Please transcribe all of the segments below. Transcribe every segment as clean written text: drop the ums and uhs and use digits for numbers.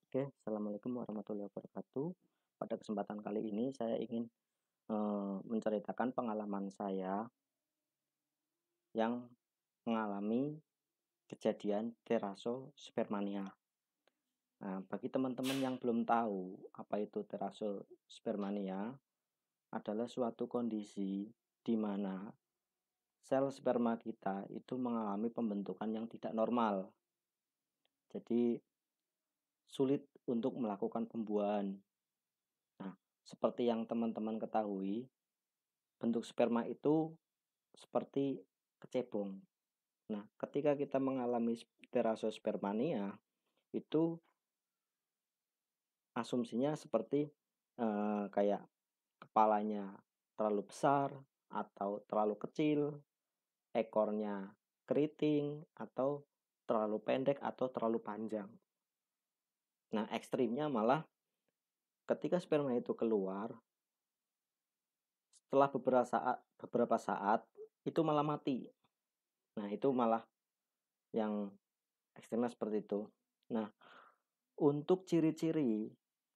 Oke, assalamualaikum warahmatullahi wabarakatuh. Pada kesempatan kali ini saya ingin menceritakan pengalaman saya yang mengalami kejadian Thalassosphermania. Nah, bagi teman-teman yang belum tahu apa itu Thalassosphermania, adalah suatu kondisi di mana sel sperma kita itu mengalami pembentukan yang tidak normal. Jadi sulit untuk melakukan pembuahan. Nah, seperti yang teman-teman ketahui, bentuk sperma itu seperti kecebong. Nah, ketika kita mengalami Thalassosphermania, itu asumsinya seperti kayak kepalanya terlalu besar atau terlalu kecil, ekornya keriting atau terlalu pendek atau terlalu panjang. Nah, ekstrimnya malah ketika sperma itu keluar, setelah beberapa saat itu malah mati. Nah, itu malah yang ekstrimnya seperti itu. Nah, untuk ciri-ciri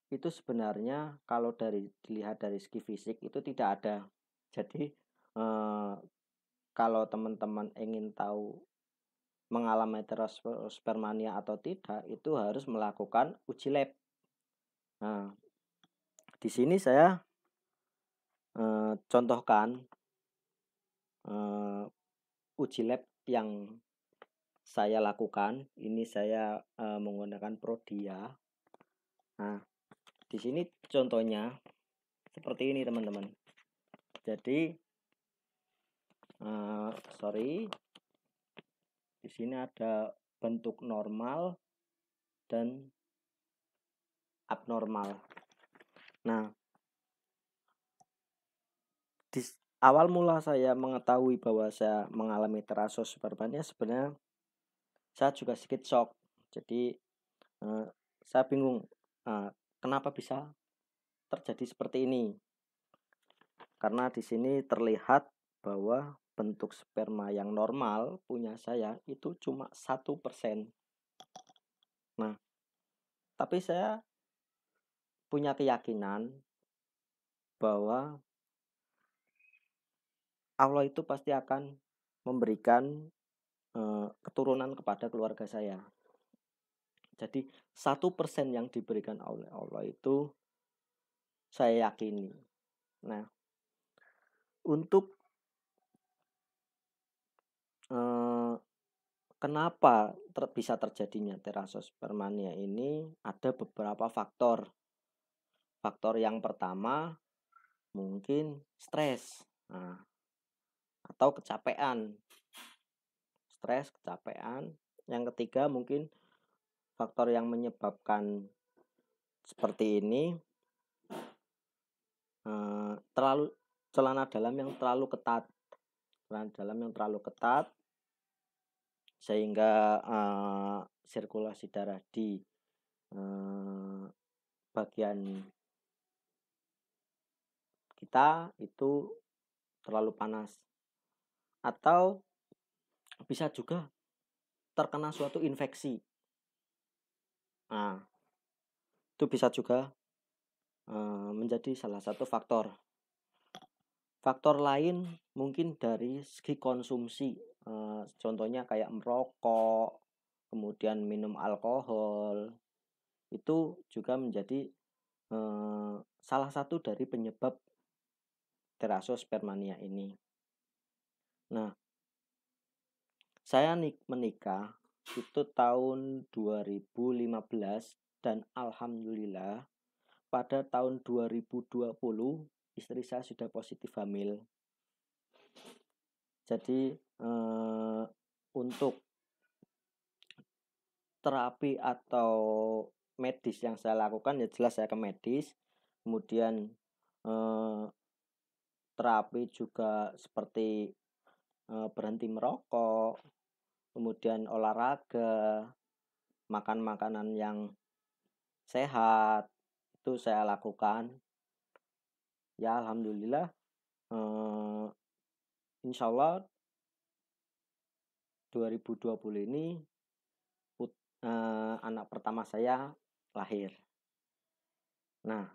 itu sebenarnya kalau dilihat dari segi fisik itu tidak ada. Jadi eh, kalau teman-teman ingin tahu mengalami Thalassosphermania atau tidak, itu harus melakukan uji lab. Nah, di sini saya contohkan uji lab yang saya lakukan. Ini saya menggunakan Prodia. Nah, di sini contohnya seperti ini teman-teman. Jadi sorry, di sini ada bentuk normal dan abnormal. Nah, di awal mula saya mengetahui bahwa saya mengalami Thalassosphermania, sebenarnya saya juga sedikit shock. Jadi saya bingung kenapa bisa terjadi seperti ini. Karena di sini terlihat bahwa bentuk sperma yang normal punya saya itu cuma 1%. Nah, tapi saya punya keyakinan bahwa Allah itu pasti akan memberikan keturunan kepada keluarga saya. Jadi 1% yang diberikan oleh Allah itu saya yakini. Nah, untuk kenapa bisa terjadinya Thalassosphermania ini ada beberapa faktor. Faktor yang pertama mungkin stres, atau kecapean. Stres, kecapean. Yang ketiga mungkin faktor yang menyebabkan seperti ini terlalu celana dalam yang terlalu ketat. Celana dalam yang terlalu ketat sehingga sirkulasi darah di bagian kita itu terlalu panas, atau bisa juga terkena suatu infeksi. Nah, itu bisa juga menjadi salah satu faktor. Faktor lain mungkin dari segi konsumsi, contohnya kayak merokok, kemudian minum alkohol, itu juga menjadi salah satu dari penyebab Thalassosphermania ini. Nah, saya menikah itu tahun 2015 dan alhamdulillah pada tahun 2020 istri saya sudah positif hamil. Jadi untuk terapi atau medis yang saya lakukan ya jelas saya ke medis. Kemudian terapi juga seperti berhenti merokok, kemudian olahraga, makan makanan yang sehat, itu saya lakukan. Ya alhamdulillah insya Allah 2020 ini anak pertama saya lahir. Nah,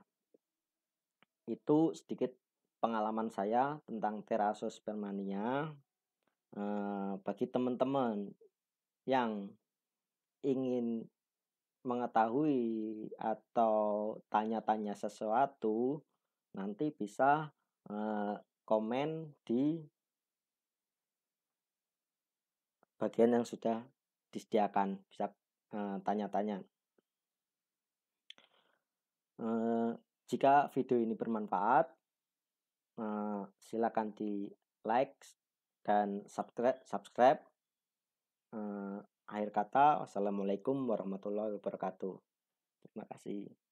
itu sedikit pengalaman saya tentang Thalassospelmania. Bagi teman-teman yang ingin mengetahui atau tanya-tanya sesuatu, nanti bisa, komen di bagian yang sudah disediakan, bisa, tanya-tanya. Jika video ini bermanfaat, silakan di-like dan subscribe. Akhir kata, wassalamualaikum warahmatullahi wabarakatuh. Terima kasih.